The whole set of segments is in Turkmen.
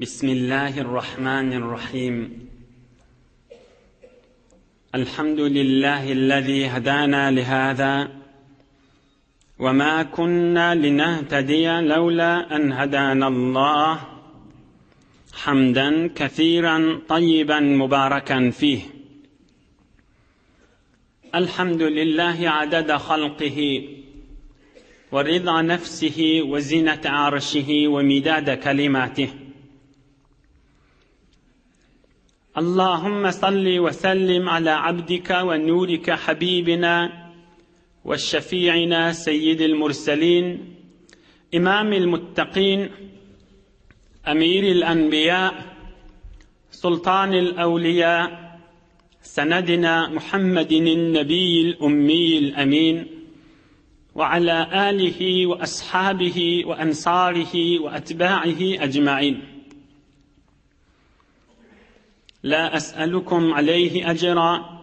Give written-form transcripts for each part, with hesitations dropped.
بسم الله الرحمن الرحيم. الحمد لله الذي هدانا لهذا وما كنا لنهتدي لولا أن هدانا الله، حمدا كثيرا طيبا مباركا فيه. الحمد لله عدد خلقه ورضا نفسه وزنة عرشه ومداد كلماته. اللهم صل وسلم على عبدك ونورك حبيبنا والشفيعنا سيد المرسلين، إمام المتقين، أمير الأنبياء، سلطان الأولياء، سندنا محمد النبي الأمي الأمين، وعلى آله وأصحابه وأنصاره وأتباعه أجمعين. لا أسألكم عليه أجرا،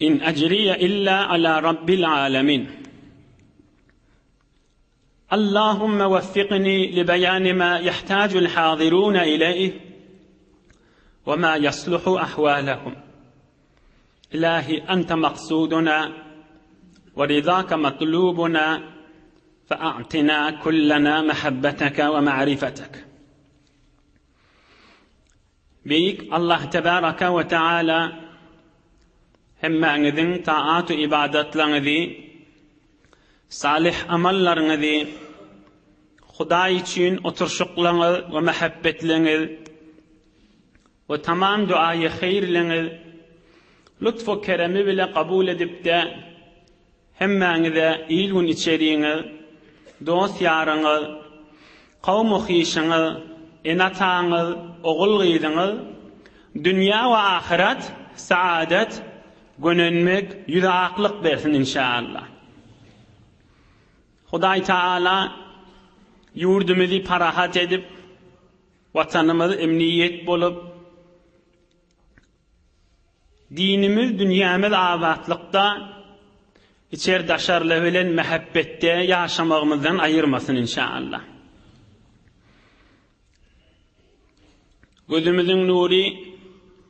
إن أجري إلا على رب العالمين. اللهم وفقني لبيان ما يحتاج الحاضرون إليه وما يصلح أحوالهم. إلهي أنت مقصودنا ورضاك مطلوبنا، فأعطنا كلنا محبتك ومعرفتك. بيك الله تبارك وتعالى همّاňiziň taat ve ibadetlerinizi, salih amallarinizi, Hudaý üçin oturşuklaryňyz we mehabbetleriniz we tamam duaýy haýrlaryňyz lütfu keremi bile kabul edip de hemmäňize iýil gün içeriňiz, dost ýaryňyz, kawm ohyşyňyz, enataňyz, ogul gyýdyňyz dünýä we ahiret saadet, gönenmek, ýüzaklyk bersin inşallah. Hudaý Taala ýurdumuzy parahat edip, watanymyz emniyet bolup, dinimiz, dünýämiz abatlykda, içerdaşarlar bilen mehabbetde ýaşamagymyzdan aýyrmasyn inşallah. Gözümüzün nuri,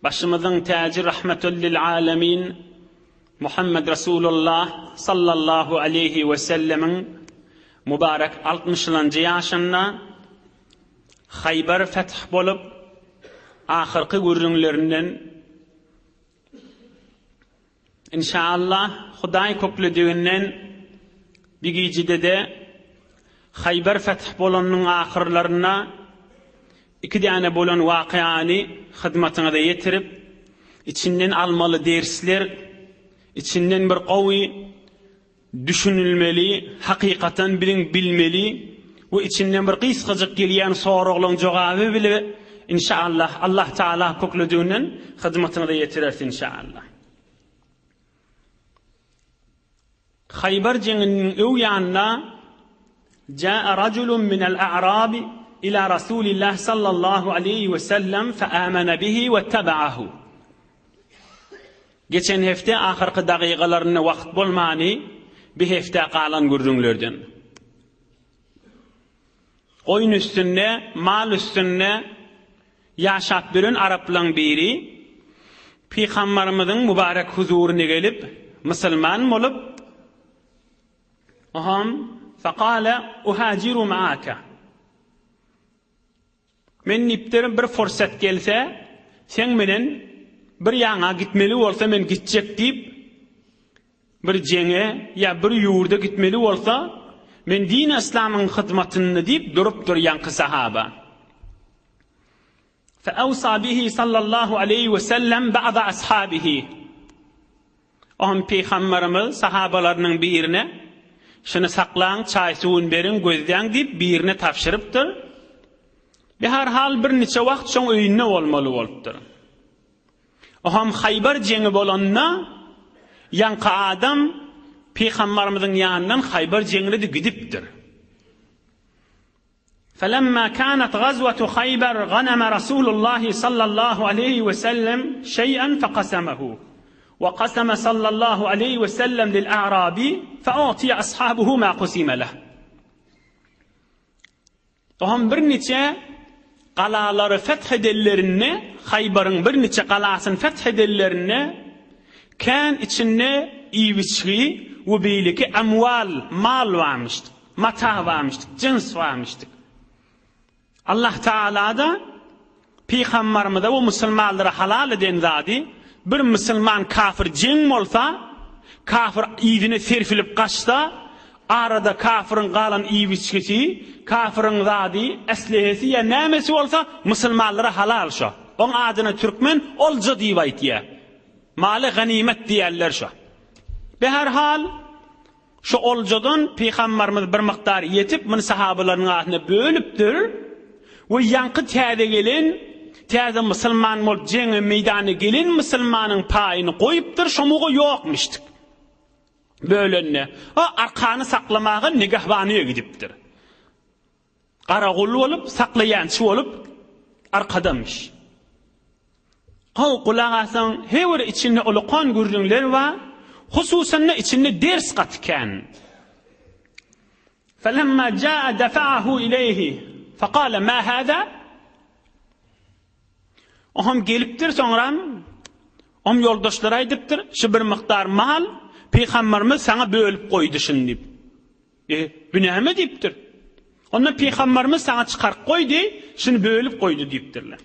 başımızın tacı, rahmetul lil alemin Muhammed Resulullah sallallahu aleyhi ve sellemin mübarek 60-njy ýaşynda Haybar feth bolup ahyrky gürrüňlerinden inşallah Hudaý köklediginden bigijide de Haybar feth bolanyň ahyrlaryna iki tane bolan wakyany hyzmatyňyza ýetirip, içinden almaly dersler, içinden bir gowy düşünilmeli, hakykatan bilmeli we içinden bir gysgadyk gelýän soragyň jogaby bile inşallah Allah Taala köklediginden hyzmatyňyza ýetirersin inşallah. Haybar jeňiniň öwýanna jaa rajulun minal a'rabi إلى رسول الله صلى الله عليه وسلم فآمن به واتبعه. Geçen hefte ahirki daqiqalarına vaqt bolmany bir hefte qalan gürrüňlerden. Oyun üstünde, mal üstünde ýaşap bilen Araplarň biri Peygamberimizin mübarek huzuruna gelip musulman bolup aham faqala uhajiru ma'aka. Men nipterim bir fursat gelse, sen menen bir ýaňa gitmeli bolsa men gitjek diýip, bir jeňe ýa bir ýurda gitmeli bolsa, men din islamyň hyzmatyny diýip durup durýan sahaba. Fa awsa bihi sallallahu aleyhi ve sellem ba'da ashabihi. Oň Peygamberimiz sahabalarynyň birine şunu saklaň, çaý suwun berin, gözden diýip birine tapşyrypdyr. Bir her hal bir neçe wagt şoň öýünde bolmaly bolupdyr. Oham Haybar jeňi bolanna ýanky adam Peygamberimiziň ýanyndan Haybar jeňine de gidipdir. فلما كانت غزوة خيبر غنم رسول الله صلى الله عليه وسلم شيئا فقسمه، وقسم صلى الله عليه وسلم للأعرابي فأعطي أصحابه ما قسم له. Oham bir neçe qalaları fethedillerine, Haybar'ın bir neçe qalasını fethedillerine, kan içinde iviçli ve beyleki amval, mal varmıştı, mata varmıştı, cins varmıştı. Allah Teala da Peygamberimize o Müslümanlara halal eden zadi, bir Müslüman kafir cin olsa, kafir iyidine serfilip kaçsa, arada kafirin qalan iyibiçkisi, kafirin zadi, eslehesi ya nemesi olsa, Müslümanlara halal şu. Onun adına Türkmen olca deyip aytiye. Mali ganimet diyerler şu. Beherhal, şu olcadan Peygamberimiz bir miktar yetip, bunu sahabaların adına bölüptür, ve yankı teyde gelin, teyde Müslüman mol cenge meydanı gelin, Müslümanın payını koyuptur, şomuğu yokmuştuk. Böylenne, o arkanı saklamağa nigahvanıya gidiptir. Qaragullu olup, saklayançı olup, arkadamış. O kulağasan, hever içinde olukan gürlünler var, hususanla içinde ders katken. فَلَمَّا جَاءَ دَفَعَهُ إِلَيْهِ فَقَالَ مَا هَذَا Oham geliptir sonra, om yoldaşlara aydıptır, şu bir miktar mal, Peygamberimiz sana bölüp koydu şimdi. Bu ne deyiptir? Ondan Peygamberimiz sana çıkar koydu, şimdi bölüp koydu deyiptirler.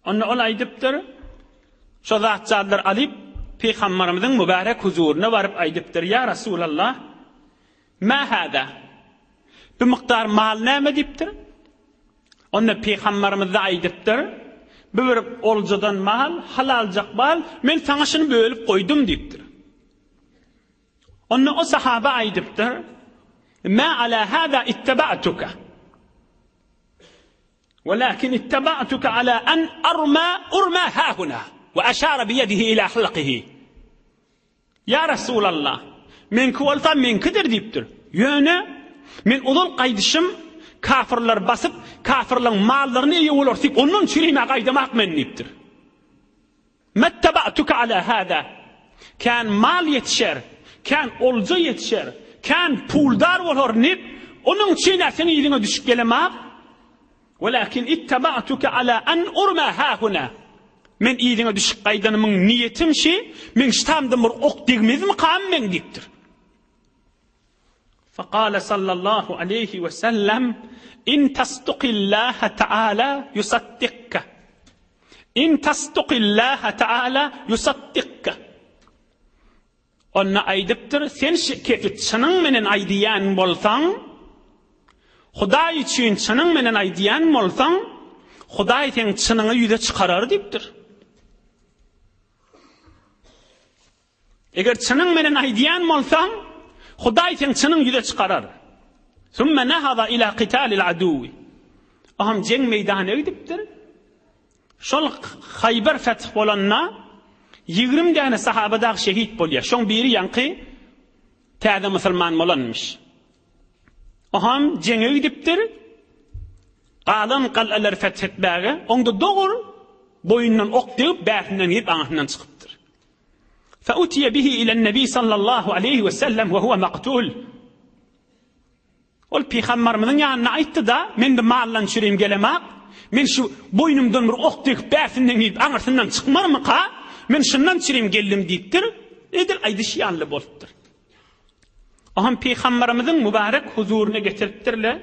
Ondan ol aydıptır, şu zatçalar alıp, Peygamberimizin mübarek huzuruna varıp aydıptır, ya Resulallah, ma hada? Bu miktar mal ne deyiptir? Ondan Peygamberimiz de aydıptır, bir olcadan mal, halalcak mal, men sana şunu bölüp koydum deyiptir. Ondan o sahaba aydıptır, ma ala hada ittaba'tuka. Walakin ittaba'tuka ala an urma hahuna. Ve aşara biyedihi ila halqihi. Ya Resulallah, men kuvalta men kidir deyiptir. Yöne, men uzun qaydışım, kafirler basıp, kafirlerin mallarını iyi olursak, onun çürüyme qaydamak men deyiptir. Mettaba'tuka ala hada. Kan mal yetişer, kan olca yetişer, kan puldar olur nip, onun çiğnesini iyiliğine düşük gelemek. Walakin ittaba'tuka ala an urma hahuna. Men iyiliğine düşük qaydanımın niyetim şey, men ştamdım bir ok digmizim qam men deyiptir. فقال صلى الله عليه وسلم إن تصدق الله تعالى يصدقك إن تصدق الله تعالى يصدقك Onna aydıptır, sen kefit çının menen aydiyan bolsan, Huday için çının menen aydiyan bolsan, Huday sen çınını yüze çıkarar deyiptir. Eğer çının menen aydiyan bolsan, Huday sen çının yüze çıkarar. Sümme nehada ila qitalil aduvi. Aham ceng meydanı gidiptir. Şol Hayber feth bolanna, 20 tane sahabadan şehit bolya. Şon biri yankı täze Müslüman bolanmış. Aham cenge gidiptir. Qalan qal'alar fethetbäge, onda doğur boyundan ok deyip bätinden yip ağından çıkıptır. فأتي به إلى النبي صلى الله عليه وسلم وهو مقتول. Ol Peygamberimizin yanına aytdı da, men de mallan çüreyim gelemek, men şu boynumdan bir ok deyip bätinden yip ağından çıkmarım mı ka? Men şundan çüreyim geldim deyiptir. Edil aydışı yanlı boluptur. Aham Peygamberimizin mübarek huzuruna getiriptirler.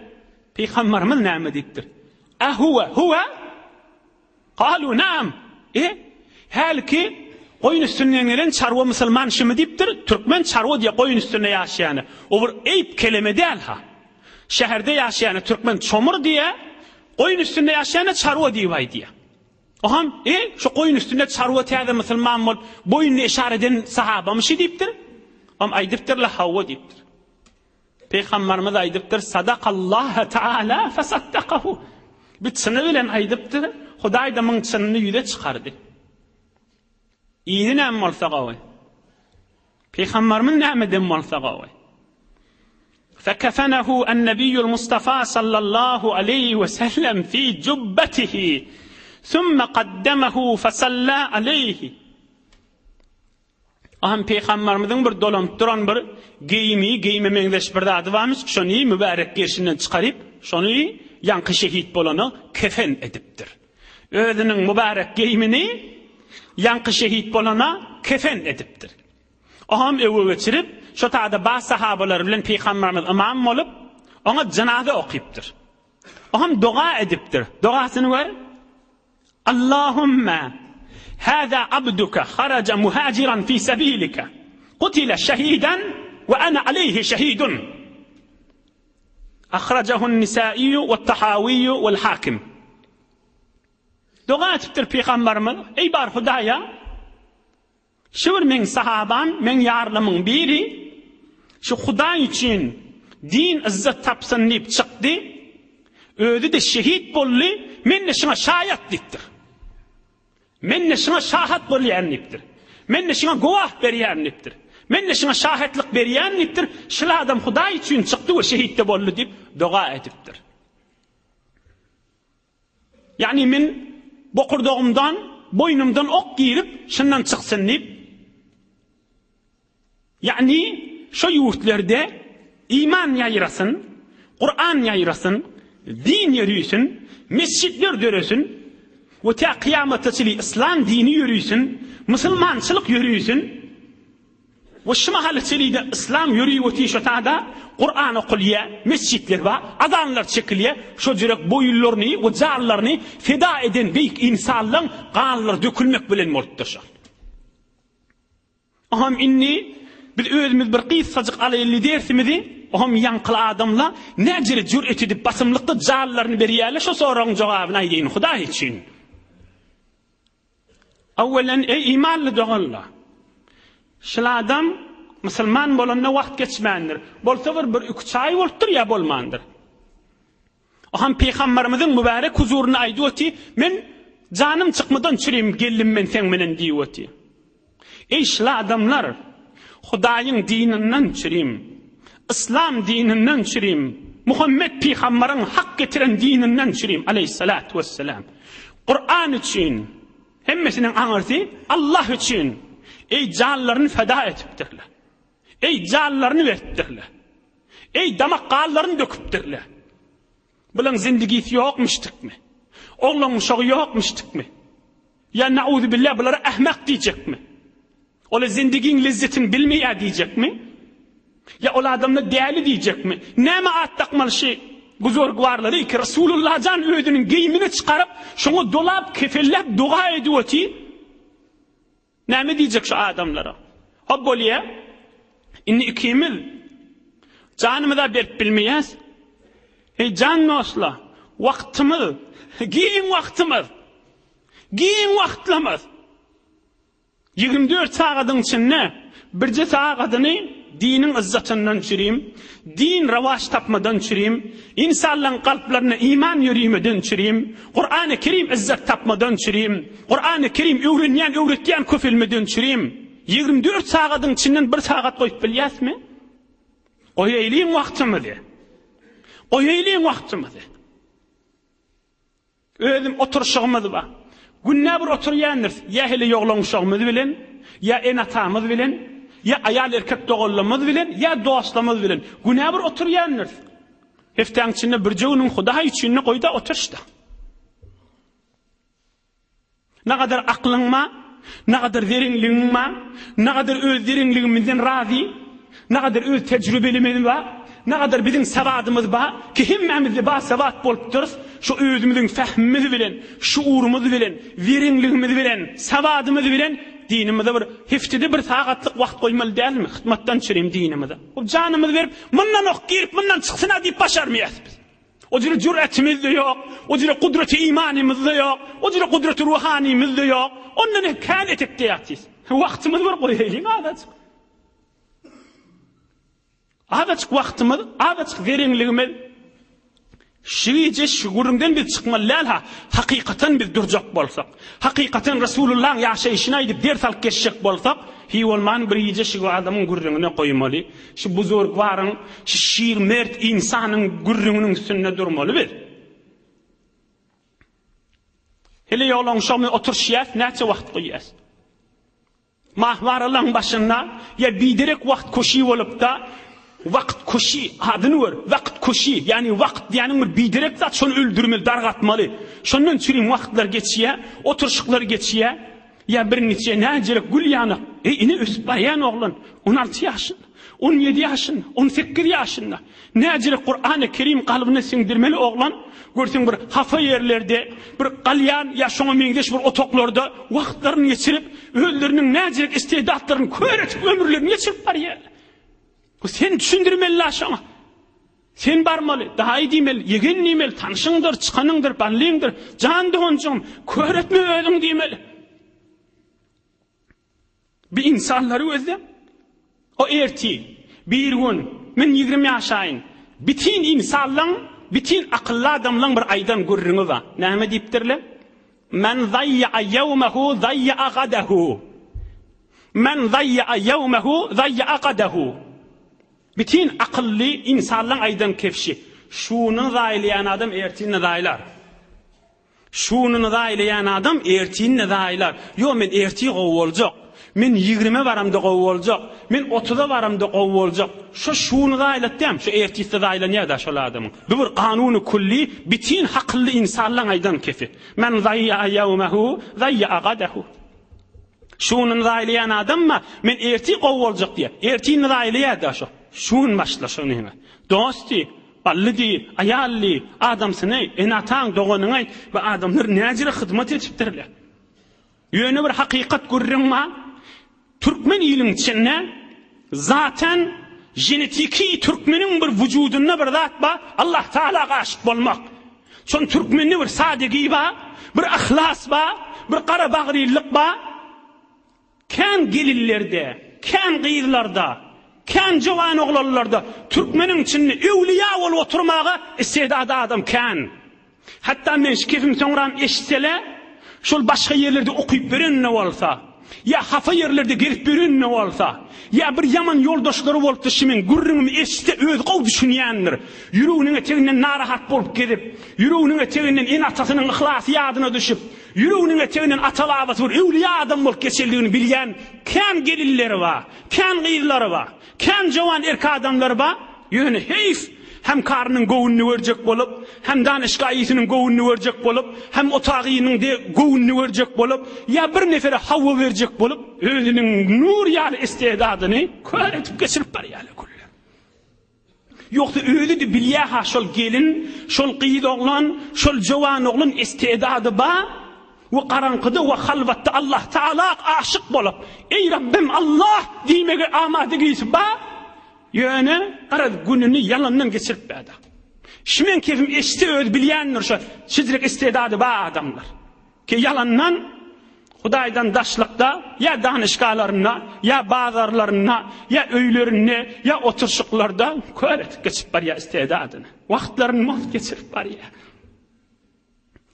Peygamberimiz näme deyiptir? Huwa? Qalu na'am. Halki koyun üstünden gelen çarva Müslüman şimi deyiptir. Türkmen çarva diye koyun üstüne yaşayanı. O bir eyip kelime değil ha. Şehirde yaşayanı Türkmen çomur diye, koyun üstünde yaşayanı çarva diye diye. Aham, şu koyun üstünde çarva täze Müslüman bol, boyununu işaret eden sahaba mı şey deyiptir? Am aydıptır la Havva deyiptir. Peygamberimiz aydıptır, sadakallahu Teala fesaddakahu. Bir çını bilen aydıptır, Huday da mın çınını yüze çıkardı. İyini näme bolsa gawy. Peygamberimiz näme dem bolsa gawy. فكفنه النبي المصطفى صلى الله عليه وسلم في جبته ثم قدمه فصلى عليه. Aham Peygamberimizin bir dolanıp duran bir giymemeğindeş bir adı varmış. Şonu mübarek gerşinden çıkarıp, şonu yankı şehit bolany kefen edipdir. Özünün mübarek giyimini yankı şehit bolana kefen edipdir. Aham ewe geçirip şu taada bazı sahabalar bilen Peygamberimiz imam olup ona cenaze okuyuptur. Aham dua ediptir. Duasını var. Allahümme hâzâ abduka haraca muhaciran fi sabilika qutila şehiden ve ana aleyhi şehidun. Akhracahu'n nisâiyyu ve tahâviyyu vel hakim. Dua ediptir Peygamberimiz. Ey bar Hudaya, şuur men sahaban, men yarlımın biri, şu Huda için din izzet tapsın deyip çıktı, ödü de şehit bollu, men de şuna şayet diktir. Men de şuna şahat bolyan deyiptir. Men de şuna guvah beryan deyiptir. Men de şuna şahitlik beryan deyiptir. Şula adam Huda için çıktı ve şehit de bollu deyip dua ediptir. Yani men bokurduğumdan, boynumdan ok girip şundan çıksın deyip, yani şu yurtlarda iman yayrasın, Kur'an yayrasın, din yürüysün, mescitler döresün, ve ta kıyamata çili İslam dini yürüysün, Müslümançılık yürüysün, ve şu mahalle çili de İslam yürüyü şu tada Kur'an okuliye, mescitler var, adanlar çekiliye, şu cürek boyullarını ve carlarını feda eden büyük insanların kanlar dökülmek bilen molttur. Aham inni biz özümüz bir qissacık alaylı dersimizi, aham yankılı adamla necir cüret edip basımlıkta carlarını beriyerle şu sorun cevabına deyin Huda için. Evvelen ey imanlı doğalla. Şıl adam Müslüman bolanına vakt geçmendir. Bolsa bir 3 ay olttur ya bolmandır. Aham Peygamberimizin mübarek huzuruna aydoti, men canım çıkmadan çüreyim geldim men sen menen diyoti. Ey şıl adamlar, Hudayın dininden çüreyim, İslam dininden çüreyim, Muhammed Peygamber'in hak getiren dininden çüreyim aleyhissalatu vesselam. Kur'an için, hemmesinin anırtı Allah için, ey canlarını feda etiptirler. Ey canlarını veriptirler. Ey damak qallarını döküptirler. Bunun zindagisi yokmuştuk mi? Oğlunun şoğu yokmuştuk mi? Ya na'udhu billah bunlara ahmak diyecek mi? Ola zindaginin lezzetini bilmeye diyecek mi? Ya ola adamla değerli diyecek mi? Nema attakmalı şey guzorgvarları ki Resulullah can ödünün giyimini çıkarıp şunu dolap kefellep dua ediyorti. Nema diyecek şu adamlara? Hobboliye inni ikimiz canımı da berip bilmeyiz. Ey can nosla vaktimiz giyin vaktimiz giyin vaktimiz 24 saatın içinde birce saatini dinin izzetinden çüreyim, din ravaş tapmadan çüreyim, insanların kalplerine iman yürüyümeden çüreyim, Kur'an-ı Kerim izzet tapmadan çüreyim, Kur'an-ı Kerim öğretken küfülmeden çüreyim. 24 saatın içinden bir saat koyup bilyas mi? Koyayliğin vaktimizi. Koyayliğin vaktimizi. Özüm oturuşağımız var. Günne bir oturuyandır. Ya hele yoğlanışağımız bilen, ya enatamız bilen, ya ayal erkek doğullamız bilen, ya dostlamız bilen. Günne bir oturuyandır. Heften içinde bir cevunun Huda içinde koyda oturuşta. Ne kadar aklınma, ne kadar derinliğinme, ne kadar öz derinliğimizden razı, ne kadar öz tecrübelimizin var, ne kadar bizim savadımız var, ki himmemizde bazı savad bolup duruz, şu özümüzün fehmimizi bilen, şuurumuzu bilen, derinliğimizi bilen, savadımızı bilen, dinimize bir hiftide bir saatlik vakt koymalı değil mi? Hizmettan çüreyim dinimize. O canımızı verip, bundan ok girip, bundan çıksına deyip başarmayız biz. O cüre cüretimiz de yok, o cüre kudreti imanimiz de yok, o cüre kudreti ruhanimiz de yok. Ondan hekâl etip de yatıyız. Vaktimiz var koyayım, ağdaçık. Ağdaçık vaktimiz, ağdaçık derinliğimiz. Şiice şuurumdan biz çıkmalılar hakikaten biz duracak bolsak, hakikaten Resulullah'ın yaşayışına gidip ders alıp geçecek bolsak, hi olman bir iyice şu adamın gurruna koymalı, şu buzurgvarın, şu şiir mert insanın gurrunun üstünde durmalı biz. Hele yolun şoğunu oturuşiyat, neçe vakt koyuyaz? Mahvaralığın başında, ya biderek vakt koşuyu olup da, Vakt koşi adını var. Vakt koşi yani vakt yani bir biderek zat şonu öldürmeli, dargatmalı. Şondan çürüm vaktlar geçiyor, oturuşuklar geçiyor. Ya bir neçe necelik gül yanık. Yine ösüp bayan oğlan 16 yaşında, 17 yaşında, 18 yaşında. Necelik Kur'an-ı Kerim kalbine sindirmeli oğlan. Görsün bir hafa yerlerde, bir kalyan ya şonu mengdeş bir otoklarda vaktlarını geçirip, öldürünün necelik istidatlarını köretip ömürlerini geçirip var ya. Sen düşündürmeli aşağı. Sen barmalı, daha iyi demeli, yegen demeli, tanışındır, çıkanındır, banlıyındır, can doğuncun, köretme öldün demeli. Bir insanları özlem. O erti, bir gün, men 20 yaşayın, bütün insanların, bütün akıllı adamların bir aydan gurrunu var. Neyme deyiptirler? Men zayya yevmehu, zayya agadehu. Men zayya yevmehu, zayya agadehu. Bütün akıllı insanların aydan kefşi. Şunu zaylayan adam ertiğini zaylar. Şunu zaylayan adam ertiğini zaylar. Yo men ertiği qovu olacak. Men 20 varamda qovu olacak. Men 30'a varamda qovu olacak. Şunu zaylattım. Şu ertiği zaylanıyor da şol adamın. Bu bir kanunu kulli bütün akıllı insanların aydan kefi. Men zayya yevmehu zayya agadehu. Şunu zaylayan adam mı? Men ertiği qovu olacak diye. Ertiğini zaylayan da şu. Şun başla şunu. Dosti, ballıdi, ayalli, adamsını, enatan doğanını ve adamlar necire hizmet etiptirler. Yönü bir hakikat görürüm Türkmen ilin içine zaten jenetiki Türkmenin bir vücuduna bir zat ba Allah Teala aşık olmak. Son Türkmenin bir sadigi ba, bir ahlas ba, bir kara bağrılık ba. Kan gelillerde, kan gıyırlarda, kan cavan oğlanlarda Türkmenin içinde evliya ol oturmağa istedadı adam kan. Hatta men kefim sonram eşsele şol başka yerlerde okuyup verin ne olsa ya hafa yerlerde gelip verin ne olsa ya bir yaman yoldaşları oldu şimin gurrunum eşte öz qov düşünýändir. Yüreğinin eteğinden narahat bolup gelip yüreğinin eteğinden en atasının ihlas yadına düşüp yüreğinin eteğinden atalabası bir evliya adam bolup geçildiğini bilýän kan gelilleri var, kan gıyırları var, kan cavan erkek adamları var. Yönü heyf hem karının govununu verecek bolup, hem danışgayisinin govununu verecek bolup, hem otağının de govununu verecek bolup, ya bir nefere hava verecek bolup, özünün nur yali istedadını köretip geçirip var yali kulle. Yoksa öyle de bilyaha şol gelin, şol qiyid oğlan, şol cavan oğlan istedadı ba, ve karanqıda ve halvatta Allah Teala aşık bolup, ey Rabbim Allah diymege amadegisi ba, yöne arad gününü yalandan geçirip bada. Şimen kefim eşte öz bilýändir şu çizrek istedadı ba adamlar. Ki yalandan Hudaydan daşlıkta ya danışgalarına ya bazarlarına ya öylerine ya oturşuklarda köret geçip var ya istedadını. Vaktlarını mahv geçirip var ya.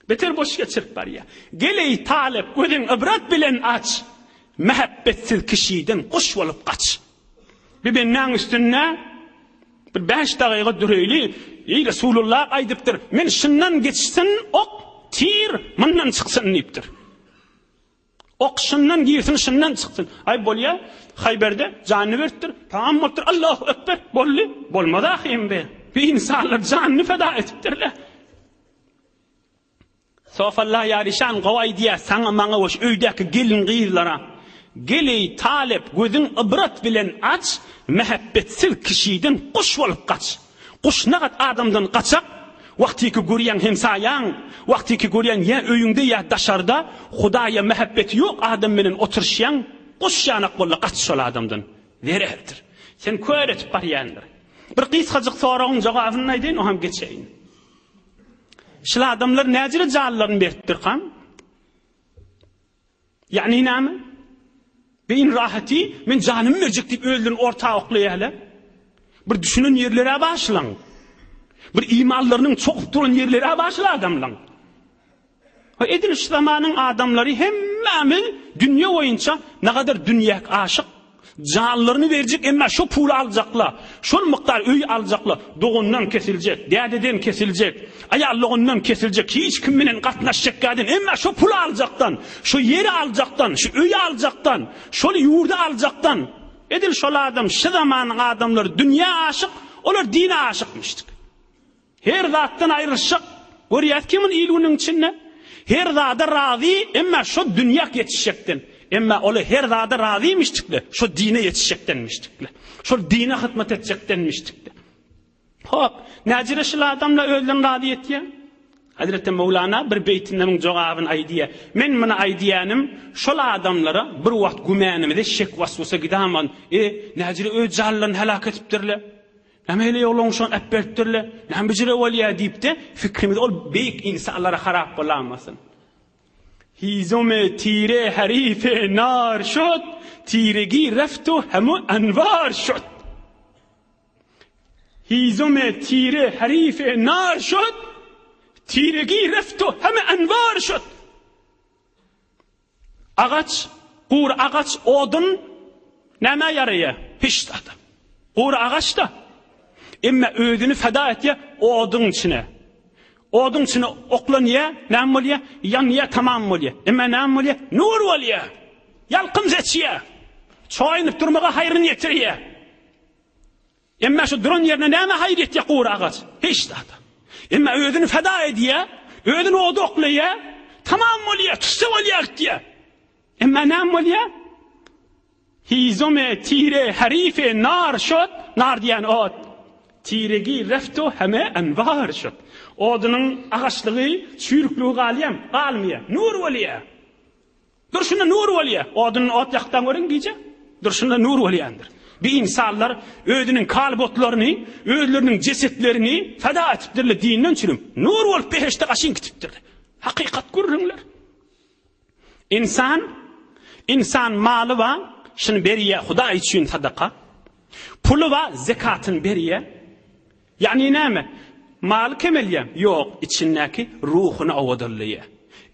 Beter boş geçirip var ya. Geley talep gözün ibrat bilen aç. Mehabbetsiz kişiden kuş olup kaç. Bir bennan üstüne bir 5 dakika duruyli ey Resulullah aydıptır. Men şundan geçsin ok tir mandan çıksın deyiptir. Ok şundan girsin şundan çıksın. Ay bolya Hayber'de canını verttir. Tamam mıdır? Allahu ekber. Bolli. Bolmadı ahim be. Bir insanlar canını feda etiptirler. Sofallah yarişan qavaydiya sana mana hoş öydeki gelin gıyırlara. Geley talep gözün ibrat bilen aç, mehabbetsiz kişiden kuş olup kaç. Kuş nagat adamdan kaçak, vaktiki görýän hemsayan, vaktiki görýän ya öýüňde ya daşarda, Hudaya mehabbeti yok adam menen oturşýan, kuş yanak bolla kaç şol adamdan. Vererdir. Sen köretip barýandyr. Bir qysgaçyk soragyň jogabyny aýdyn, o hem geçeýin. Şol adamlar näjire janlaryny beripdir kan? Yani näme? Beyin rahati, men canımı verecek deyip öldürün ortağı oklayalım. Bir düşünün yerlere başlan. Bir imanlarının çok durun yerlere başla adamlan. Edin zamanın adamları hemmami dünya boyunca ne kadar dünyaya aşık. Canlarını verecek ama şu pulu alacaklar. Şu miktar öy alacaklar. Doğundan kesilecek, dededen kesilecek, ayarlığından kesilecek. Hiç kiminin katlaşacak kadın ama şu pulu alacaktan, şu yeri alacaktan, şu öy alacaktan, şu yurdu alacaktan. Edil şol adam, şu zamanın adamlar dünya aşık, olar dine aşıkmıştık. Her zattan ayrışık, görýär kimin ilginin içinde? Her zada razı, emma şu dünya yetişecekten. Emma ola her zada razıymıştıkle, şu dine yetişecektenmiştikle. Şu dine hizmet edecektenmiştikle. Hop, näjire şol adamla öldün razı etýär? Hazreti Mevlana bir beytinden cevabını aydiye. Men mana aydiyanym şol adamlara bir wagt gümanymda şek waswasa gidaman. Näjire öz jallaryn helak etipdirler. Näme ýolun şon äpbertdirler. Näme bijire bolýar diýipde fikrimiz ol beýik insanlara harap bolamasyn. Hizome tire harife nar şot, tiregi reftu hemu anvar şot. Hizome tire harife nar şot, tiregi reftu hemu anvar şot. Ağaç, qur ağaç odun näme ýaraýar? Hiç tadı. Qur ağaç da emma özüni feda etýär odun içine. Odun içine oklanýar, näme bolýar? Yanýar, tamam bolýar. Emma näme bolýar? Nur bolýar. Ýalqym zetýär. Çoýanyp durmaga haýryn ýetirýär. Emma şu duran ýerine näme haýr etýär qur ağaç? Hiç tadı. Emma özüni feda edýär, özüni oda oklanýar, tamam bolýar, tutsa bolýar diýär. Emma näme bolýar? Hizome tire harife nar şot, nar diýen ot. Tiregi reftu heme envar şot. Odunun ağaçlığı, çürüklüğü galmaya. Nur bolýar. Dur şunda nur bolýar. Odunun ot ýakdan görün diýje. Dur şunda nur bolýandyr. Bir insanlar özünün kalbotlaryny, özleriniň cesetlerini feda etipdirler dininden çürüm. Nur bolup beşte gaşyn gitipdirler. Hakikat görürler. İnsan malı var, şunu berýär Huda üçin sadaka. Pulu var, zekatın berýär. Yani näme? Mal kemelýär? Ýok, içindäki ruhuny awdurlýar.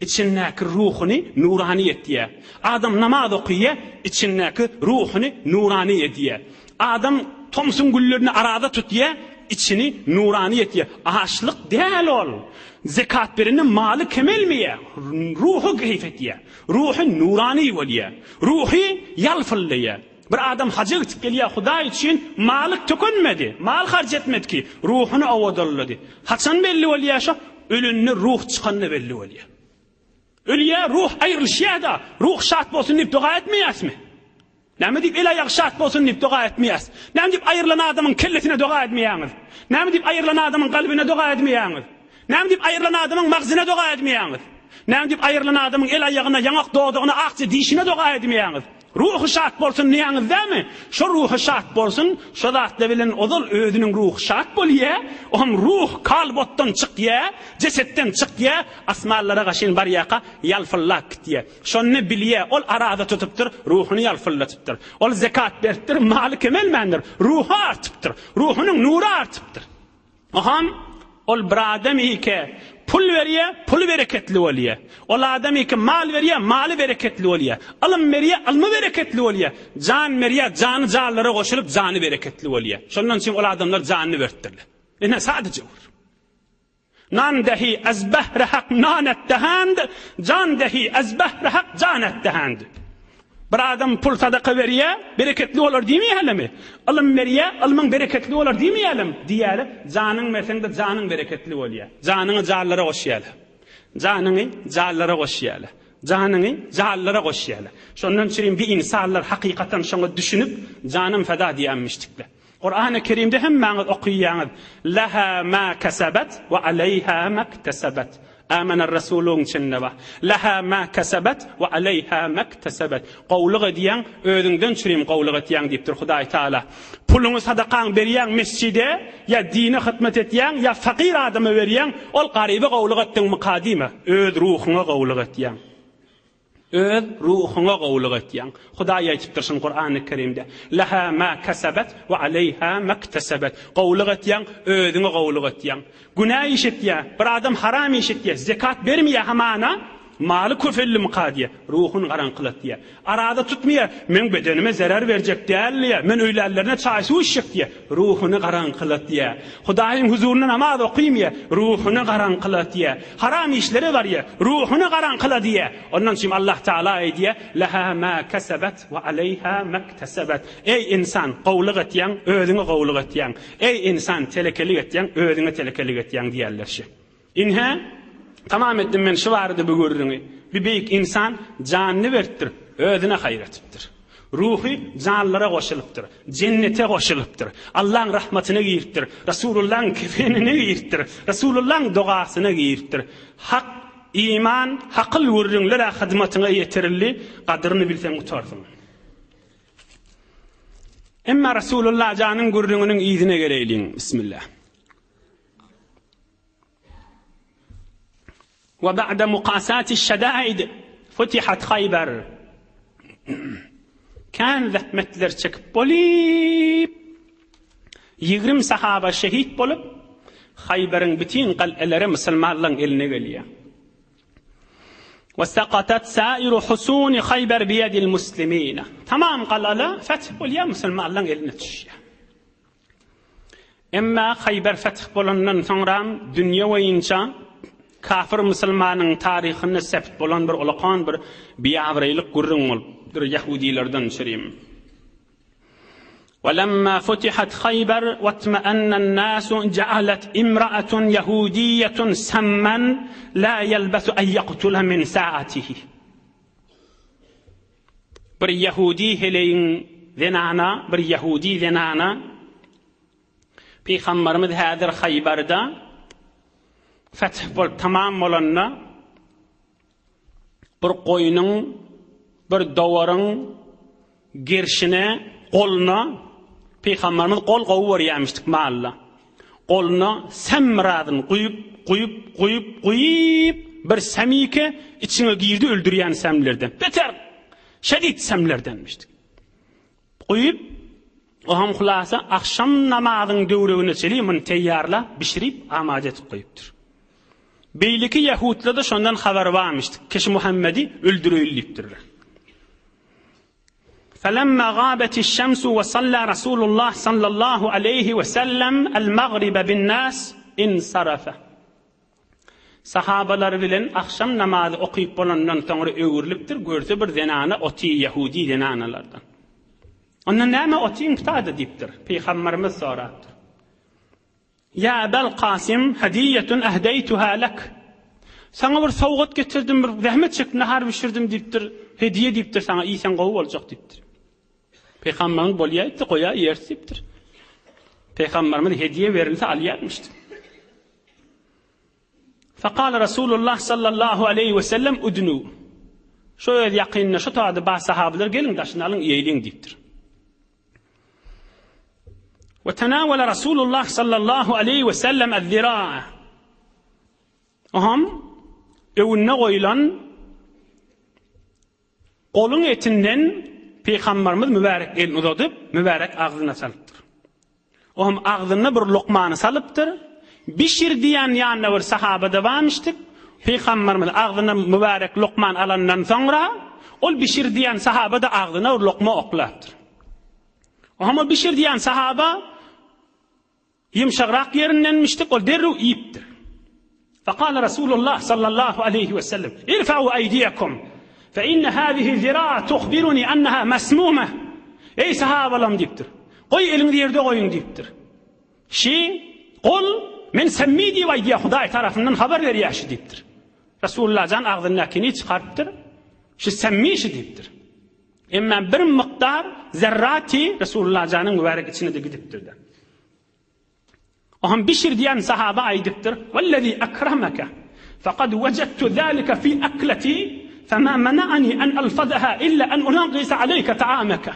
İçindäki ruhuny nuraniyet diýär. Adam namaz okuyýar, içindäki ruhuny nuraniyet diýär. Adam tomsun güllerini arada tutýar, içini nuraniyet diýär. Ağaçlyk däl ol. Zekat berinin maly kemelmeýär. Ruhu geyfet diýär. Ruhu nurani bolýar. Ruhi ýalfylýar. Bir adam hacı gitip gelýär Huda için malyk tökünmedi. Mal harç etmedi ki ruhunu awdurlady. Haçan belli bolýar şo? Ölünni ruh çykanyny belli bolýar. Ölýär ruh aýrylýar da ruh şat bolsun diýip dua etmeýäsmi? Näme diýip el aýagy şat bolsun diýip dua etmeýäs? Näme diýip aýrylan adamyň kelletine dua etmeýäňiz? Näme diýip aýrylan adamyň galbine dua etmeýäňiz? Näme diýip aýrylan adamyň magzyna dua etmeýäňiz? Näme diýip aýrylan adamyň el aýagyna ýaňak doğdugyna akçy diýişine dua etmeýäňiz? Ruhu şat bolsun niýäňiz dämi? Şo ruhu şat bolsun, şo zatla bilen ozal özüniň ruhu şat bolýar, oňam ruh kalbotdan çykýar, cesetden çykýar, asmanlara gaşyn barýaka ýalfyllak gitýär. Şonu bilýär, ol arada tutupdyr, ruhuny ýalfyllatypdyr. Ol zekat beripdir, maly kemelmendir, ruhu artypdyr, ruhunyň nury artypdyr. Oňam ol biradem ike pul berýär, pul bereketli bolýar. Ol adam ike mal berýär, maly bereketli bolýar. Alym berýär, almy bereketli bolýar. Jan berýär, jany jallara goşulyp jany bereketli bolýar. Şondan üçin ol adamlar janyny beripdirler. Ene sadece olur. Nan dahi az bahri haq nanat dahand, jan dahi az bahri haq janat dahand. Bir adam pul sadaka berýär, bereketli bolar diýmeýärmi? Alym berýär, alymyň bereketli bolar diýmeýärmi? Diýäle, janyň mesende janyň bereketli bolýar. Janyny jallara goşýarlar. Janyny jallara goşýarlar. Janyny jallara goşýarlar. Şondan üçin bir insanlar hakykatan şoňa düşünüp janym feda diýenmişdikler. Qur'an-ı Kerimde hemmäňiz okuýýaňyz. Laha ma kasabat we alayha maktasabat. آمن الرسول çenneba laha ma kasabat ve alayha maktasabat. Qowlugy diýen özüňden çürim qowlugy diýen diýipdir Hudaý Taala. Puluny sadakaň berýän mescide ya dine hyzmet etýän ya fakir adama berýän ol garyby qowlugy etdiň mukadime öz ruhuňa qowlugy etýän. Öz ruhuňa qowlugy etýän. Hudaý aýtypdyr şun Qur'an-ı Kerimde. Laha ma kasabat ve alayha maktasabat. Qowlugy etýän özüňe qowlugy etýän. Günah işetýär, bir adam haram işetýär, zekat bermeýär hamana, malı köfelli mukadiye, ruhun garanqılat diye. Arada tutmaya, men bedenime zarar verecek diye, men öylerlerine çay su içecek diye, ruhunu garanqılat diye. Hudaýyň huzuruna namaz okuyma, ruhunu garanqılat diye. Haram işleri var ya, ruhunu garanqılat diye. Ondan için Allah Teala diye, laha ma kasabat ve aleyha maktasabat. Ey insan, qowluk etýän, özüňe qowluk etýän. Ey insan, telekelik etýän, özüňe telekelik etýän diýerler. İnha tamam etdim men şu vardı bu görürüňi. Bir beýik insan janyny beripdir, özüne hayretipdir. Ruhi canlara goşulypdyr, cennete goşulypdyr. Allah'ın rahmetine giyipdir. Resulullah'ın kefenine giyipdir. Resulullah'ın duasyna giyipdir. Hak, iman, hakıl görürüňlere hyzmatyna ýetirildi, gadryny bilseň utarsyň. Emma Resulullah janyň görürüňiniň ýyzyna gelýin. Bismillah. وبعد مقاسات الشدائد فتحت خيبر. كان zähmetler çekip bolip 20 sahaba şehit bolup Hayber'in bütün qal'elere musulmanlaryň eline gelýär. وسقطت سائر حصون خيبر بيد المسلمين. Tamam qal'ala feth bolýar musulmanlaryň eline düşýär. Emma Hayber feth bolandan soňra dünýä boýunça kafir musulmanyň taryhyny sept bolan bir ulaqan bir biýawrylyk gurrun bolupdyr Yahudilerden şerim. وَلَمَّا فُتِحَتْ خَيْبَرْ وَاطْمَأَنَّ النَّاسُ جَعَلَتْ امْرَأَةٌ يَهُودِيَّةٌ سَمًّا لَا يَلْبَثُ أَنْ يَقْتُلَ مِنْ سَاعَتِهِ. Bir Yahudi heleyin zenana, bir Yahudi zenana Peygamberimiz häzir Hayber'da feth bol tamam bolanna bir goýunyň bir dowaryň gerşine goluna Peygamberimiz gol gowy berýärmişdik malla. Goluna semradyn guýup bir semike içine girdi öldürýän semlerden. Beter şedid semlerdenmişdik. Guýup o ham hulasa akşam namazyň döwregine çelimin teýýarla bişirip amade etip goýupdyr. Beyliki Yahudlarda şondan haber varmıştı. Keşi Muhammed'i öldürüldüptür. فَلَمَّا غَابَتِ الشَّمْسُ وَصَلَّى رَسُولُ اللّٰهِ صَلَّى اللّٰهُ عَلَيْهِ وَسَلَّمْ الْمَغْرِبَ بِالنَّاسِ اِنْصَرَفَ. Sahabalar bilen akşam namazı okuyup bolandan sonra öwürlüpdir. Görse bir zenana oti Yahudi zenanalardan. Ondan näme otiň pitadı dipdir. Peygamberimiz soratdyr. Ya Ebel Qasim hediyetun ehdeytuha lek. Sana bir sowgat getirdim, bir zahmet çekip nahar pişirdim dipdir. Hediye dipdir sana, iyisen gowy boljak dipdir. Peygamberimiz bolýaýdy, goýa ýersipdir. Peygamberimiz hediye verilse alýarmışdy. Faqala Rasulullah sallallahu aleyhi ve sellem udnu. Şo ýaqynna şo taýda bas sahabeler gelin daşyny alyň ýeýliň dipdir. وتناول رسول الله صلى الله عليه وسلم الذراع. Aham evine koyulan kolun etinden Peygamberimiz mübarek elini uzatıp mübarek ağzına salıptır. Aham ağzına bir lokmanı salıptır. Bişir diyen yanına bir sahabe de varmıştık. Peygamberimiz ağzına mübarek lokman alandan sonra ol bişir diyen sahabe de ağzına bir lokma oklattır. Aham bişir diyen sahabe yumşak yerindenmiştik, ol derru iyiptir. فقال رسول الله صلى الله عليه وسلم ارفعوا أيديكم فإن هذه الذراع تخبرني أنها مسمومة. Ey sahabalarım diptir. Koy elini yerde koyun diptir. Kol men semmidi ve diye Huday tarafından haber veriyor diptir. Resulullah can ağzındakini çıkarttır. Semmi diptir. Emma bir miktar zerrati Resulullah canın mübarek içine de gidiptir de. Aham bişir diyen sahaba aydiptir. Vellezî ekremeke fekad vecedtu zâlike fî ekleti femâ mena'ani en alfadaha illa en unanqisa aleyke ta'ameke.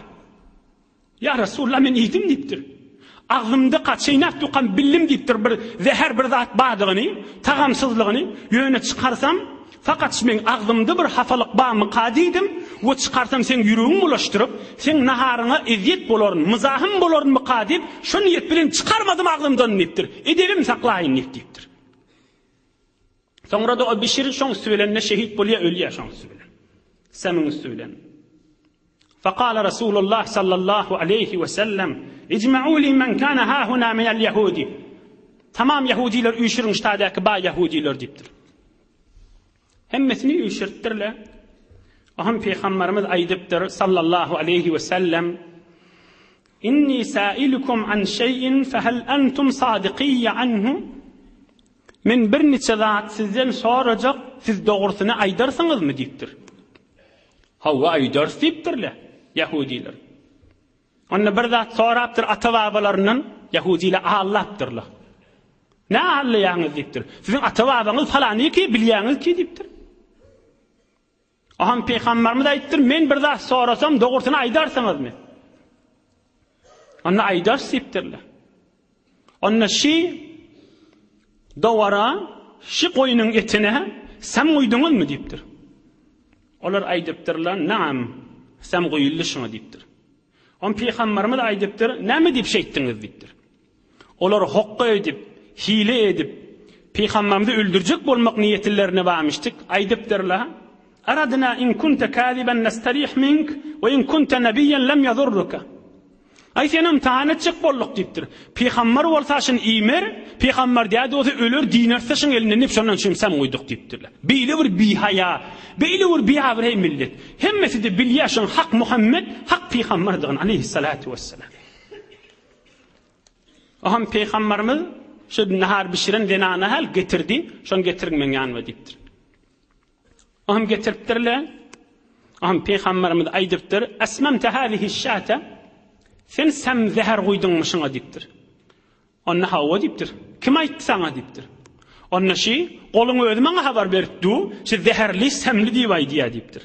Ya Resulullah men iydim diptir. Ağzımda qaçaynap tuqan billim diptir bir zehir bir zat bağdığını, tagamsızlığını yöne çıkarsam fakat men ağzımda bir hafalık bağımı qadiydim. O çıkarsam sen yüreğini bulaştırıp, sen naharına eziyet boların, mızahım boların mı kadip, şu niyet bilen çıkarmadım ağzımdan niptir. Edebim saklayın niptir. Sonra da o Bişir şoň üstübelenine şehit bolýa ölýär şoň üstübelen. Semin üstübelen. فقال رسول الله صلى الله عليه وسلم اجمعوا لي من كان ها هنا من اليهود. Tamam Yahudiler üýşüriň ştadyky ba Yahudiler dipdir. Hemmesini üýşürtdirler. Aham Peygamberimiz aýdypdyr sallallahu aleyhi ve sellem inni sa'ilukum an şey'in fehel entum sadiqiyya anhu. Men bir neçe zat sizden sorajak, siz dogrusyny aýdarsyňyzmy dipdir. Hawa aýdars dipdirler Yahudiler. Onda bir zat sorapdyr ata-babalarynyň Yahudiler Allah'tırlar. Ne Allah'yňyz dipdir. Sizin ata-babaňyz falany ki bilýäňiz ki dipdir. Aham Peygamberimiz aýtdyr, men bir zat sorasam dogrusyny aýdarsyňyzmy? Onda aýdars dipdirler. Onda şi dowara şi goýunyň etine sen goýduňyzmy dipdir. Olar aýdypdyrlar, "Naam, sen goýuldyşyňy" dipdir. On Peygamberimiz aýdypdyr, "Näme dip şeýtdiňiz?" dipdir. Olar hokka edip, hile edip, Peygamberimizi öldürjek bolmak niýetlerine barmışdyk. Aýdypdyrlar, "Aradna in kunta kadiban nastarih mink we in kunta nabiyyan lam yadurruka." Aýsenam tahanetjek bolduk dipdir. Peygamber bolsaşyn iýmer, Peygamber diýdi ozy ölür dinerseşiň eline nip şondan şem sen goýduk dipdirler. Beýle bir bihaya, beýle bir bihavre millet. Hemmesi de bilýäşin hak Muhammed, hak Peygamberdir aleyhissalatu vesselam. Aham Peygamberimiz şu nahar bişiren denana hal getirdi, şon getirip men ýanyma dipdir. Aham getiripdirler. Aham Peygamberimiz aýdypdyr, "Asmamta hadihi şata" sen sem zehar goýdyňmy şoňa dipdir. Onna hawa dipdir. Kim aýtdy saňa dipdir. Onna şi goluň özü maňa habar beripdi, şi zeherli semli diýip aýdýar dipdir.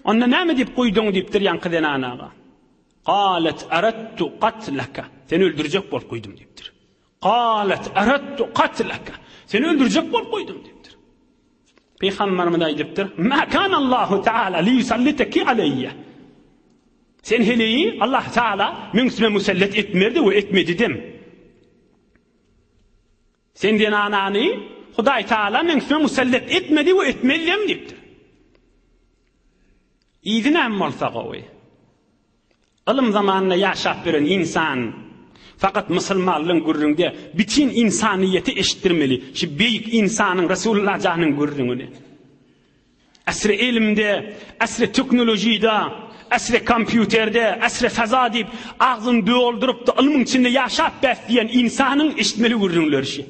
Onna näme dip goýdyň dipdir ýankydan anaga. Qalat aradtu qatlaka. Seni öldürjek bolup goýdum dipdir. Qalat aradtu qatlaka. Seni öldürjek bolup goýdum dipdir. Peygamberimiz aýdypdyr, "Ma kana Allahu Taala li yusallitaki alayya." Sen heleyi Allah Teala münsime musellet etmerdi ve etmedi dem. Sen den anani Huday Teala münsime musellet etmedi ve etmedi dem dipdir. İyidin hem olsa gowy. Ilm zamanına yaşap beren insan fakat musulmanlygyň gurrunde bütün insaniyeti eşitdirmeli. Şu beýik insanyň Resulullah janyň gurrungyny. Asr ilimde, asr teknolojide, asr kompýuterde, asr faza dip agzyny doldurup da ilmiň içinde ýaşap bäsleýän insanyň eşitmeli gurrunlary şi.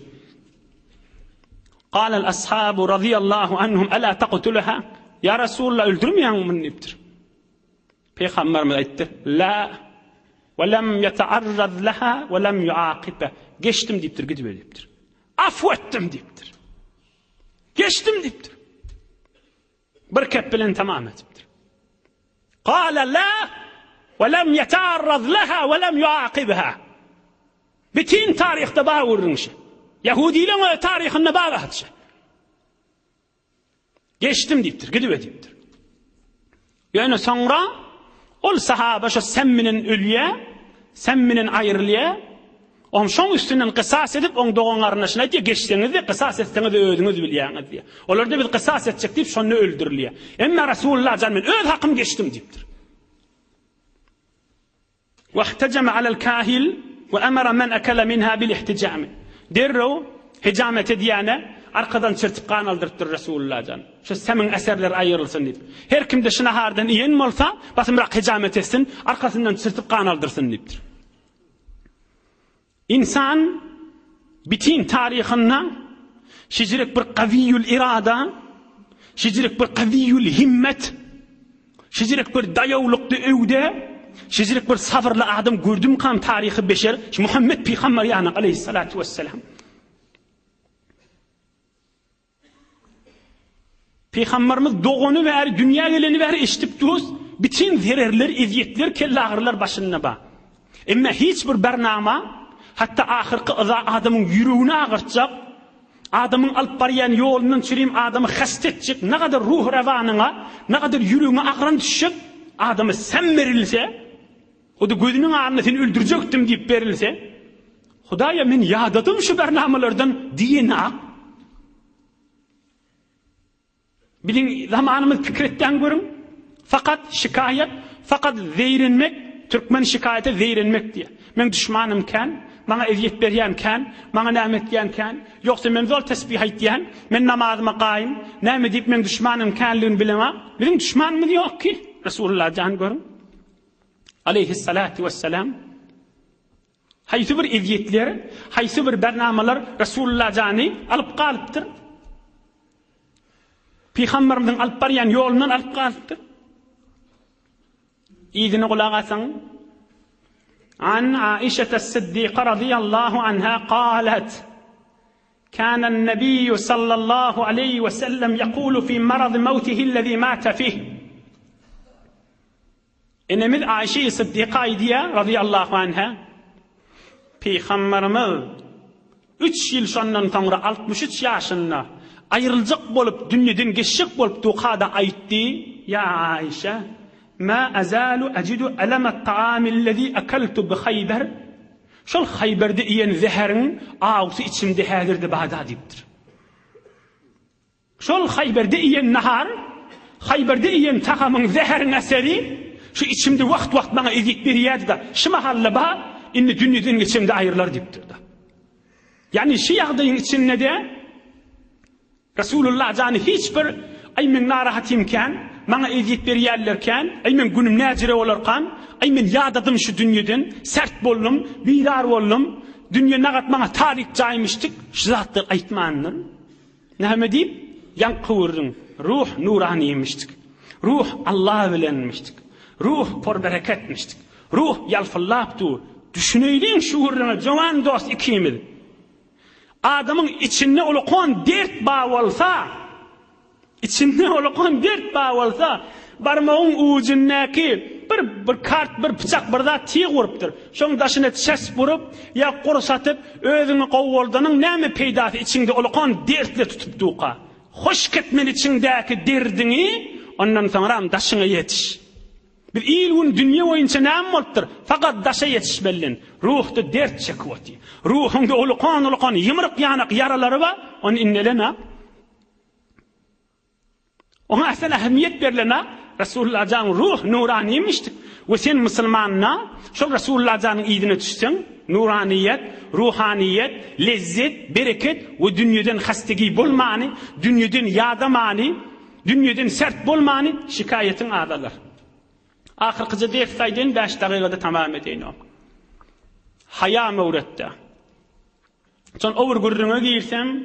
Qala al-ashabu radiyallahu anhum ala taqtulha? Ya Resulullah öldürmeýäňmi dipdir. Peygamberimiz aýtdy, "La ve lem yeta'arrad laha ve lem yuaqibha." Geçtim dipdir, gidip dipdir. Afwetdim dipdir. Geçtim dipdir. Bir kep bilen tamam etipdir. Qala la ve lem yeta'arrad laha ve lem yuaqibha. Bütün tarihte bağırınşı. Yahudilerin tarihinde bağırınşı. Geçtim dipdir, gidip dipdir. Yani sonra ol sahaba şu semminin ölüye, semminin ayrılıya, on şoň üstünden kısas edip on doğanlarına şuna diye geçtiğiniz de kısas ettiğiniz de öldüğünüz bilýäňiz diye. Olar da bir kısas etjek dip şonu öldürilýär. Emma Resulullah janmen öz hakkym geçtim dipdir. Wahtajama alal kahil ve amara men akala minha bil ihtijam. Derro hijamet ediyane arkadan çırtıp kan aldırıptır Resulullah can. Şu semin eserler ayrılsın deyip. Her kimde şuna hardan iyen mi olsa basımrak hicamet etsin, arkasından çırtıp kan aldırsın deyiptir. İnsan bütün tarihinde şicirek bir kaviyül irada, şicirek bir kaviyül himmet, şicirek bir dayavlıklı övde, şicirek bir sabırlı adam gördüm kan tarihi beşer, Muhammed Peygamber yani aleyhissalatu vesselam. Peygamberimiz doğunu ve dünya geleni ver eşitip duruz, bütün zererler, eziyetler, kelle ağırlar başına ba. Ama hiçbir bernama, hatta ahirki adamın yüreğini ağırtacak, adamın alıp barayan yolundan çürüyüm adamı hastetecek, ne kadar ruh revanına, ne kadar yüreğine ağıran düşecek, adamı sen verilse, o da gözünün ağrına seni öldürecektim deyip verilse, Hudaya men yadadım şu bernamalardan diyene ağ. Bilin zamanımız fikretten görün. Fakat şikayet, fakat zeyrinmek, Türkmen şikayete zeyrinmek diye. Men düşmanımken, bana eziyet berýänken, bana näme etýänken, yoksa men zor tesbih aýtýän, men namazyma gaýym, näme diýip men düşmanymkenligini bilemä. Bizim düşmanymyz ýok ki. Resulullah jan görün. Aleyhissalatu vesselam. Haýsy bir eziyetler, haýsy bir bernamalar Resulullah jany alyp galypdyr. Peygamberimizin alyp barýan ýolundan alyp galypdyr. İzine kulak asın. عن عائشة الصديقة رضي الله عنها قالت كان النبي صلى الله عليه وسلم يقول في مرض موته الذي مات فيه إن من عائشة الصديقة رضي الله عنها Peygamberimiz 3 yıl şondan sonra 63 yaşında ayrılacak bolup dünýeden geçecek bolup tuqada aýtdy. Ya Aişe ما أزال أجد ألم الطعام الذي أكلت بخيبر شol Hayberde iyen zeherin ağzı içimde häzirde bada dipdir. Şol Hayberde iyen nahar, Hayberde iyen tahamın zeherin eseri şu içimde wagt bana eziyet berýärdi da şu mahalla ba inni dünýeden geçimde ayrılar dipdir da. Yani şu ýagdaýyň içinde de Resulullah jany hiç bir aymen narahatymken bana eziyet berýärlerken, men günüm näjire bolarkan, men ýadadım şu dünýeden, sert boldum, birar boldum, dünýe nagat bana tarik jaýmışdyk, şu zatdy aýtmandyr. Näme diýip? Ýanqywryň ruh nuraniymişdik. Ruh Allah bilenmişdik. Ruh por bereketmişdik. Ruh ýalfyllapdy. Düşüneýliň şuuruna jowan dost ikimiz. Adamyň içinde ulaqan dert baý bolsa, İçinde olaqan dert baý bolsa, barmagyň ujundaky bir kart, bir bıçak, bir zat tiýip urupdyr. Şoň daşyna çes burup, ýa gursatyp, özüňi gowuldanyň näme peýdasy içinde olaqan dertle tutup duqa. Hoş ketmen içindäki derdiňi ondan soňra daşyna ýetiş. Bir ilgun dünýe boýunça näme bolupdyr? Fakat daşa ýetiş bellen. Ruhda dert çekýär. Ruhunda olaqan ýymryk ýanak yaralary bar, onu inneleme. Ona aslan ahmiyet berilene Resulullah can ruh nuraniymiştik. Ve sen Müslümanına şu Resulullah canın idine düşsen nuraniyet, ruhaniyet, lezzet, bereket ve dünyadan hastagi bolmani, dünyadan yadamani, dünyadan sert bolmani şikayetin adalar. Ahirkice defsaydın 5 dakikada tamam edeyim. Haya mevrette. Son over gurruna girsem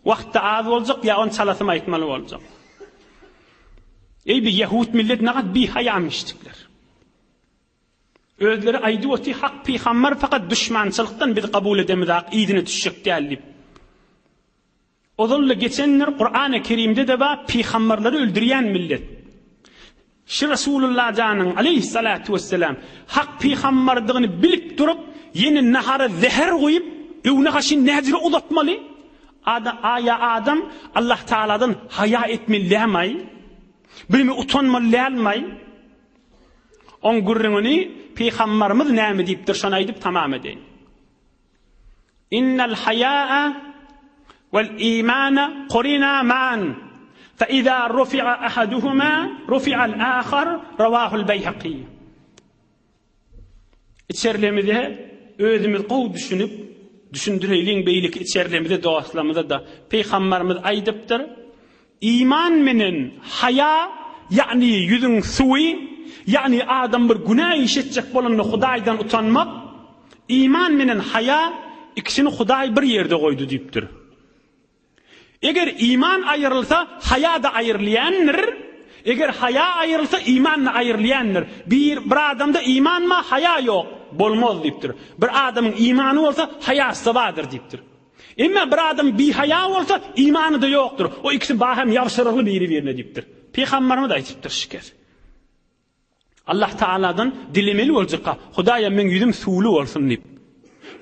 vaqtda az olacak ya on salatım aytmalı olacak. Ey bir Yahud millet nagat bir hayamıştıklar. Özleri aydı oti hak peygamber fakat düşmançılıktan bir kabul edemediği idine düşecek değerli. Ozolla geçenler Kur'an-ı Kerim'de de var peygamberleri öldüren millet. Şu Resulullah canın aleyhissalatu vesselam hak peygamberliğini bilip durup yeni nahara zeher koyup evine kaşın nezire uzatmalı. Adam Allah Teala'dan haya etmeliğemay. Bilimi utanmalyalmay. On gurrunu peygamberimiz näme diýipdir şonu aýdyp tamam edeýin. Innal hayaa wal iimana qurina man fa iza rufi'a ahaduhuma rufi'a al-akhar rawahu al-Bayhaqi. İçerlemede özümüz gow düşünüp düşündireýin beýlik içerlemede dostlamyda da peygamberimiz aýdypdyr. İman menen haya yani yüzün suwi yani adam bir günah işetjek bolanda Hudaýdan utanmak iman menen haya ikisini Hudaý bir yerde goýdy diýipdir. Eger iman aýrylsa haya da aýrylýandyr. Eger haya aýrylsa iman da aýrylýandyr. Bir adamda iman ma haya ýok bolmaz diýipdir. Bir adamyň imany bolsa hayasy bardyr diýipdir. Emma bir adam bir haya olsa imanı da yoktur. O ikisi bahem yavşarıklı biri deyiptir. Peygamberimiz de aytıptır şeker. Allah Teala'dan dilemeli olacak. Hudaýa men yüzüm suwly bolsun deyip.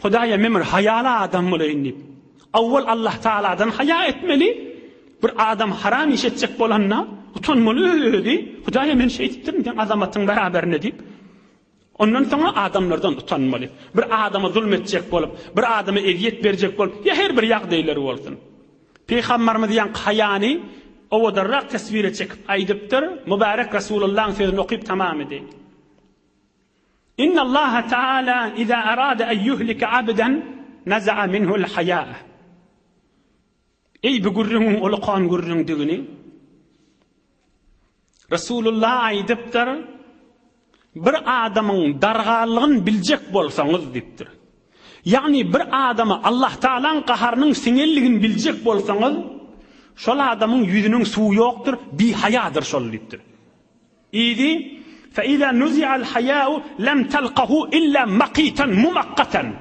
Hudaýa men bir hayalı adam bolayyn deyip. Awwal Allah Teala'dan haya etmeli. Bir adam haram iş etjek bolanna utanmaly öýdi. Hudaýa men şeýtipdir den azamatyň beraberine deyip. Ondan sonra adamlardan utanmalı. Bir adama zulmetjek bolup, bir adama eziyet berjek bolup, ya her bir ýagdaýlary bolsun. Peygamberimiz ýan hayany o darrak tasvire çekip aydıptır. Mübarek Resulullah'ın sözünü okuyup tamam edeyim. İnna Allah Teala iza arada en yuhlike abden naza'a minhu'l haya. Ey bu gurrun uluqan gurrun digini. Resulullah aydıptır. Bir adamın dargalığın bilecek bolsanız diptir. Yani bir adamı Allah Teala'nın qaharının sinelligini bilecek bolsanız, şol adamın yüzünün suyu yoktur, bir hayadır şol diptir. İydi. فَاِذَا نُزِعَ الْحَيَاءُ لَمْ تَلْقَهُ اِلَّا مَقِيتًا مُمَقَّةً.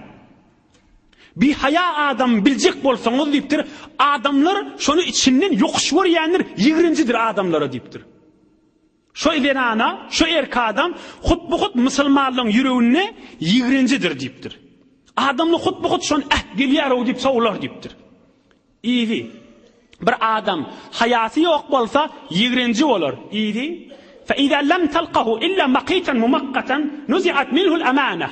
Bir haya adam bilecek bolsanız diptir. Adamlar şonu içinden yokuşur yenir, yigrincidir adamlara diptir. Şu ilerana, şu erka adam hut Müslümanlığın yüreğine yigrincidir diptir. Adamla hut şon geliyor o dip savurlar diptir. İyi. Bir adam hayatı yok bolsa yigrinci olur. İyi. فَاِذَا لَمْ تَلْقَهُ اِلَّا مَقِيتًا مُمَقَّةً نُزِعَتْ مِنْهُ الْاَمَانَةِ.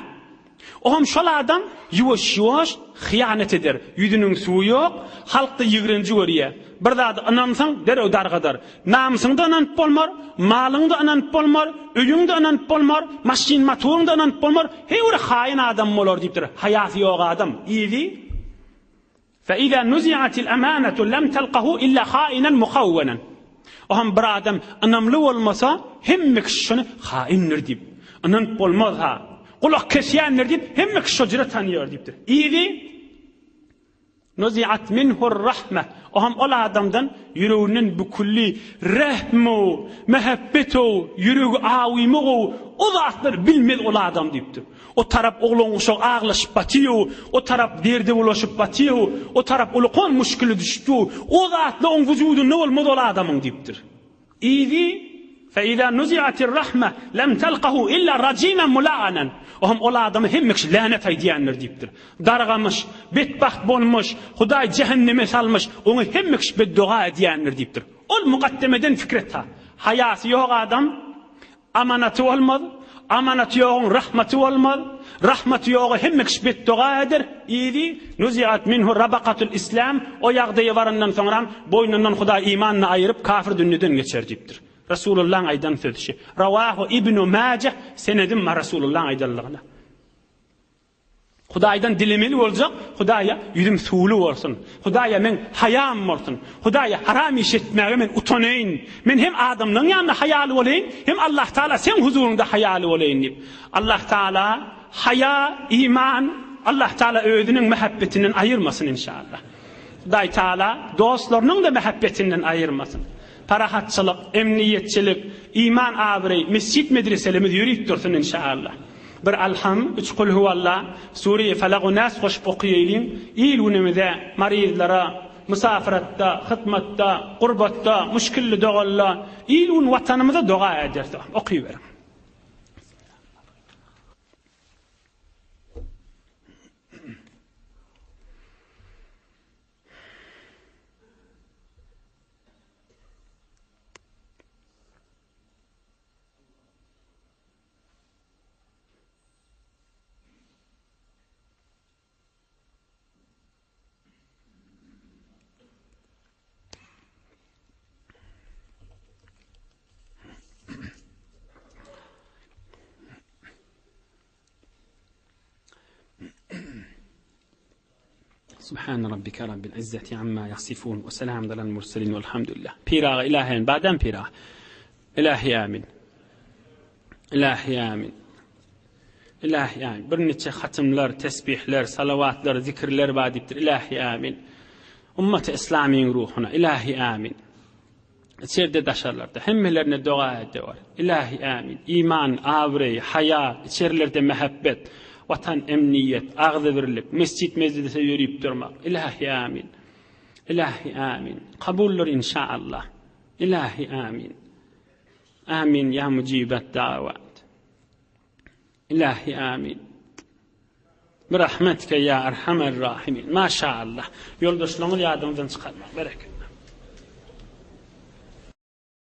Ohum şol adam yuvaş hıyanet eder. Yüzünün suyu yok, halkta yigrinci görüyor. Bir zat anamsan derew dargadar. Namsyň da ananıp bolmar, malyň da ananıp bolmar, öýüň da ananıp bolmar, maşin motoryň da ananıp bolmar. Heýure haýyn adam bolar diýipdir. Haýaty ýok adam. Ýygy. فَاِذَا نُزِعَتِ الْاَمَانَةُ لَمْ تَلْقَهُ إِلَّا خَائِنًا مُخَوَّنًا. Ohum bir adam anamly bolmasa hemme kişi şonu haindir diýip ananıp bolmaz ha. Kulak kesýändir diýip hemme kişi şojura tanýar diýipdir. Ýygy. Nuzi'at minhu'r rahme. Ohum ol adamdan yüreğinin bu kulli rahmu, mehabbetu, yüreği awimu o zatlar bilmez ol adam diýipdir. O tarap ogluň şo aglaşyp batýar, o tarap derde ulaşyp batýar, o tarap ulukon müşkili düşdi. O zatla on wüjudy ne bolmaz ol adamyň diýipdir. Ýygy. فَاِذَا نُزِعَتِ الرَّحْمَةِ لَمْ تَلْقَهُ إِلَّا رَجِيمًا مُلَعَنًا. Ohum ol adamı hemmekş lanet aýdýanlar diýipdir. Dargamış, betbaht bolmuş, Hudaý cehenneme salmış, onu hemmekş beddua edýänler diýipdir. Ol muqaddemeden fikretha. Haýasy ýok adam amanaty bolmaz, amanaty ýok rahmaty bolmaz, rahmaty ýok hemmekş beddua eder. Ýygy nuziat minhu rabaqatul islam. O ýagdaýa barandan soňra boynundan Hudaý imanny aýryp kafir dünýeden geçer diýipdir. Resulullah'ın aydan sözü. Ravahu İbn Majah senedim ma Resulullah'ın aydanlığına. Hudaýdan dilemeli boljak, Hudaýa yüzüm suwly bolsun. Hudaýa men hayam bolsun. Hudaýa haram iş etmäge men utanayn. Men hem adamlaryň ýanynda hayaly bolayn, hem Allah Taala sen huzurunda hayaly bolayn diýip. Allah Taala haya, iman, Allah Taala özüniň mehabbetinden ayırmasın inşallah. Hudaý Taala dostlarynyň da mehabbetinden ayırmasın. Parahatçılık, emniyetçilik, iman abri, mescid medreselerimiz yürüyüp dursun inşallah. Bir alham, 3 kul huvallah, Suriye Felaq-u Nas koşup okuyelim. İlunimizde, marizlara, musafiratda, hıtmatta, qurbatta, müşkilli doğalla, ilun vatanımıza dua ederdi. Okuyuverim. Subhan rabbika rabbil izzati amma yasifun ve selamun alel murselin velhamdülillah. Pira ilahen baden pira. İlahi amin. İlahi amin. İlahi amin. Bir neçe hatımlar, tesbihler, salavatlar, zikirler badiptir. İlahi amin. Ummet-i İslami'nin ruhuna. İlahi amin. İçeride daşarlarda hemmelerine dua ediyor. İlahi amin. İman, avre, haya, içerilerde mehabbet, vatan emniyet, ağzı birlik, mescid meclise yürüyüp durmak. İlahi amin. İlahi amin. Kabullur inşallah. İlahi amin. Amin ya mucibet davat. İlahi amin. Birahmetke ya erhamer rahimin. Maşallah. Yoldaşlarını yardımdan çıkarmak. Bereket.